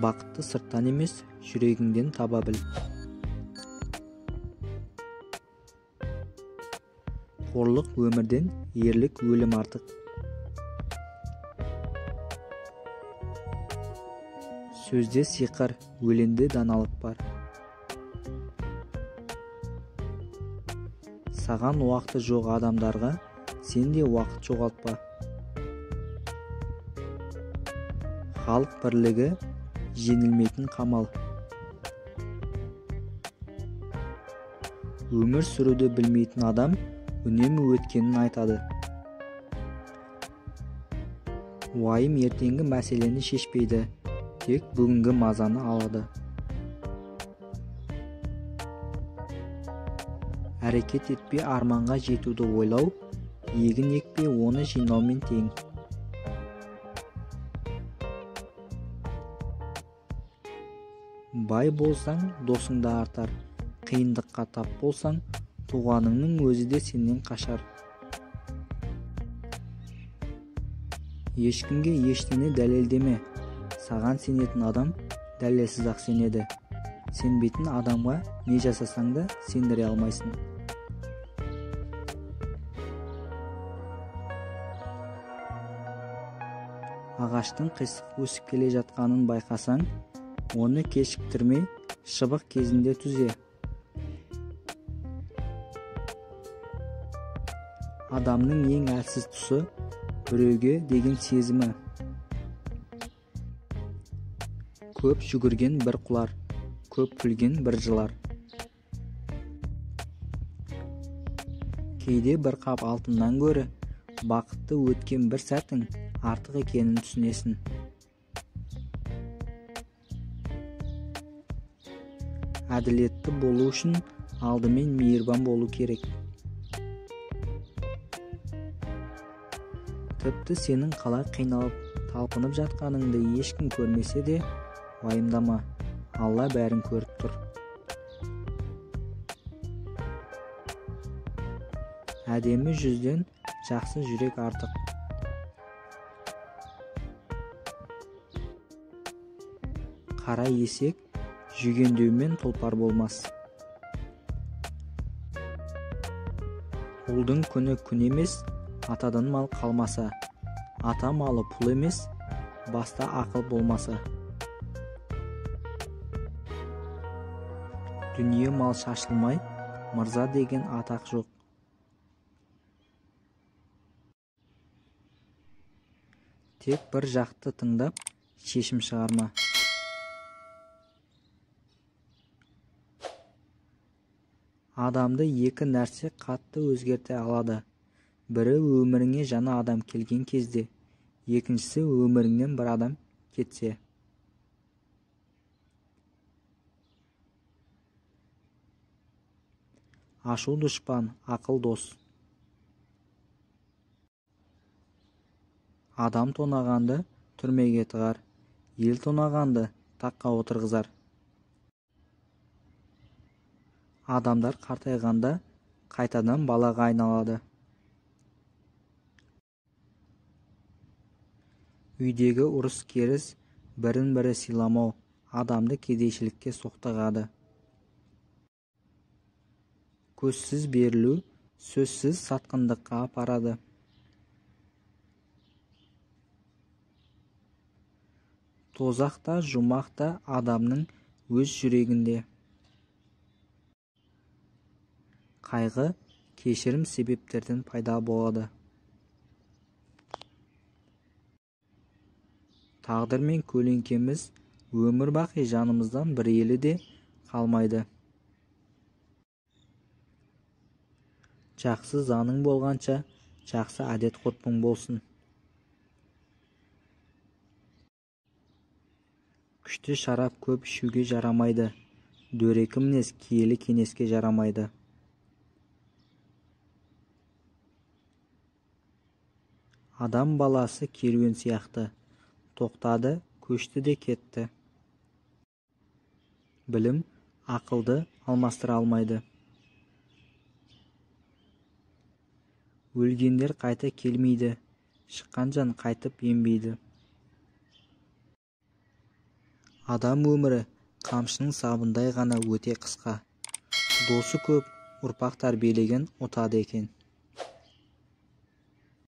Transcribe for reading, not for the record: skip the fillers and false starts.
Бақытты сырттан емес, жүрегіңден таба біл. Қорлық өмірден, ерлік өлім артық. Сөзде сиқыр, өлеңде даналық бар. Саған уақыты жоқ адамдарға, сен де уақыт жоғалтпа. Халық бірлігі жеңілмейтін қамал. Өмір сүруді білмейтін адам үнемі өткенін айтады. Уайым ертеңгі мәселені шешпейді, тек бүгінгі мазаны алады. Әрекет етпей арманға жетуді ойлау, егін екпей оны жинаумен тең. Бай болсаң, досың да артар. Қиындыққа тап болсаң, туғаныңның өзі де сенен қашар. Ешкімге ештеңе дәлелдеме. Саған сенетін адам дәлелсіз-ақ сенеді. Сенбейтін адамға не жасасаң да сендіре алмайсың. Ағаштың қисық өсіп келе жатқанын байқасаң, оны кешіктірмей, шыбық кезінде түзе. Адамның ең әлсіз тұсы біреуге деген сезімі. Көп жүгірген бір құлар, көп күлген бір жылар. Кейде бір қап алтыннан гөрі, бақытты өткен бір сәтің артық екенін түсінесің. Әділетті болу үшін алдымен мейірбан болу керек. Тіпті сенің қалай қиналып, талпынып жатқаныңды ешкім көрмесе де, уайымдама, Алла бәрін көріп тұр. Әдемі жүзден жақсы жүрек артық. Қара есек жүгендеумен тұлпар болмас. Ұлдың күні күн емес, атадан мал қалмаса. Ата малы пұл емес, баста ақыл болмаса. Дүние мал шашылмай, мырза деген атақ жоқ. Тек бір жақты тыңдап, шешім шығарма. Адамды екі нәрсе қатты өзгерте алады. Бірі өміріңе жаңа адам келген кезде, екіншісі өміріңнен бір адам кетсе. Ашу дұшпан, ақыл дос. Адам тонағанды түрмеге тығар, ел тонағанды таққа отырғызар. Адамдар қартайғанда қайтадан балаға айналады. Үйдегі ұрыс керіс, бірін-бірі сыйламау адамды кедейшілікке соқтығады. Көзсіз берілу, сөзсіз сатқындыққа апарады. Тозақта, жұмақта адамның өз жүрегінде. Қайғы, кешірім себептерден пайда болады. Тағдыр мен көлеңкеміз өмір бақи жанымыздан бір елі де қалмайды. Жақсы заның болғанша, жақсы әдет ғұрпың болсын. Күшті шарап көп ішуге жарамайды. Дөрекі мінез киелі кеңеске жарамайды. Адам баласы керуен сияқты. Тоқтады, көшті де кетті. Білім ақылды алмастыра алмайды. Өлгендер қайта келмейді. Шыққан жан қайтып ембейді. Адам өмірі қамшының сабындай ғана өте қысқа. Досы көп ұрпақ тәрбиелеген ұтады екен.